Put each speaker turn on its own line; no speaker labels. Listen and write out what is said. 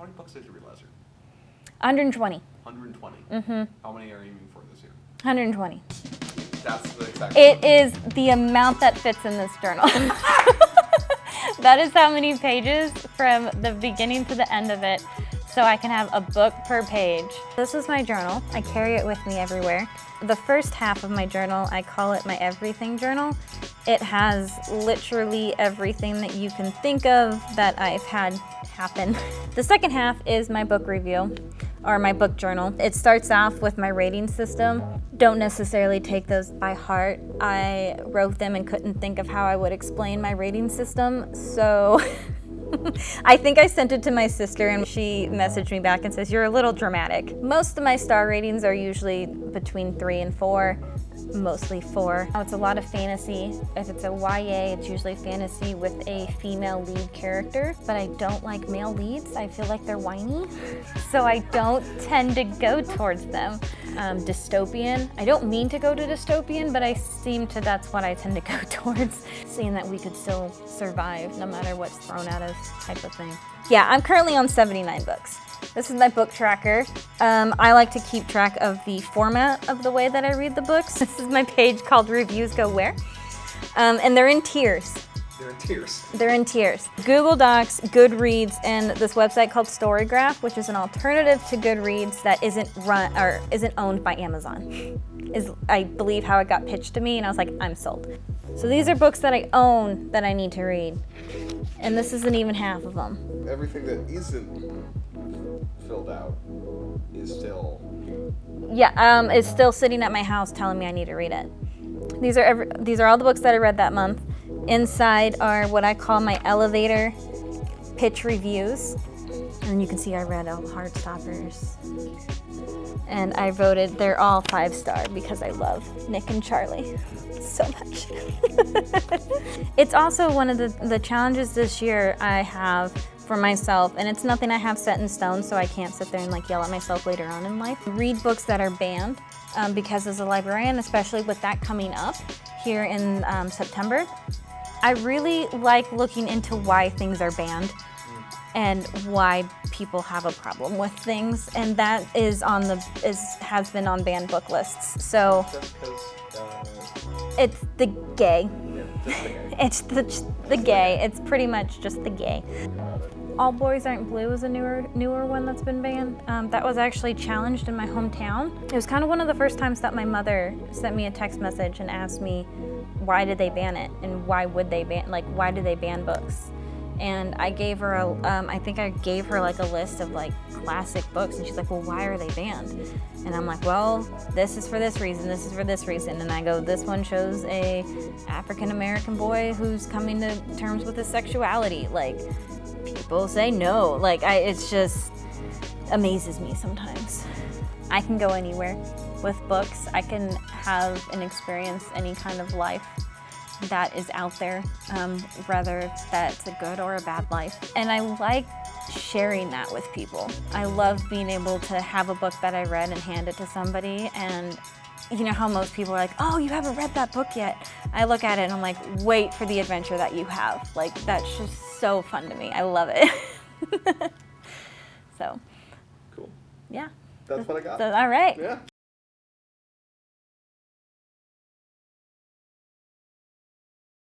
many books did you read last year?
120.
120?
Mm-hmm.
How many are you aiming for this year?
120.
That's the exact
It is the amount that fits in this journal. That is how many pages from the beginning to the end of it, so I can have a book per page. This is my journal. I carry it with me everywhere. The first half of my journal, I call it my everything journal. It has literally everything that you can think of that I've had happen. The second half is my book review, or my book journal. It starts off with my rating system. Don't necessarily take those by heart. I wrote them and couldn't think of how I would explain my rating system, so I think I sent it to my sister and she messaged me back and says, "You're a little dramatic." Most of my star ratings are usually between 3 and 4. Mostly 4. It's a lot of fantasy. If it's a YA, it's usually fantasy with a female lead character, but I don't like male leads. I feel like they're whiny, so I don't tend to go towards them. Dystopian. I don't mean to go to dystopian, but that's what I tend to go towards. Seeing that we could still survive no matter what's thrown at us type of thing. Yeah, I'm currently on 79 books. This is my book tracker. I like to keep track of the format of the way that I read the books. This is my page called Reviews Go Where. And they're in tiers.
They're in tiers.
They're in tiers. Google Docs, Goodreads, and this website called Storygraph, which is an alternative to Goodreads that isn't owned by Amazon. Is, I believe, how it got pitched to me, and I was like, I'm sold. So these are books that I own that I need to read. And this isn't even half of them.
Everything that isn't filled out is still...
Yeah, it's still sitting at my house telling me I need to read it. These are all the books that I read that month. Inside are what I call my elevator pitch reviews. And you can see I read all the Heartstoppers. And I voted, they're all 5-star because I love Nick and Charlie so much. It's also one of the challenges this year I have for myself, and it's nothing I have set in stone, so I can't sit there and like yell at myself later on in life. Read books that are banned, because as a librarian, especially with that coming up here in September, I really like looking into why things are banned and why people have a problem with things, and that has been on banned book lists. So it's the gay. It's the gay. It's pretty much just the gay. All Boys Aren't Blue is a newer one that's been banned. That was actually challenged in my hometown. It was kind of one of the first times that my mother sent me a text message and asked me why did they ban it and why do they ban books? And I gave her I think I gave her like a list of like classic books, and she's like, well, why are they banned? And I'm like, well, this is for this reason, this is for this reason. And I go, this one shows a African-American boy who's coming to terms with his sexuality. Like, people say no. Like, it just amazes me sometimes. I can go anywhere with books. I can have and experience any kind of life that is out there, whether that's a good or a bad life. And I like sharing that with people. I love being able to have a book that I read and hand it to somebody, and you know how most people are like, oh, you haven't read that book yet. I look at it and I'm like, wait for the adventure that you have. Like, that's just so fun to me. I love it. So,
cool.
yeah.
That's what I got.
All right.
Yeah.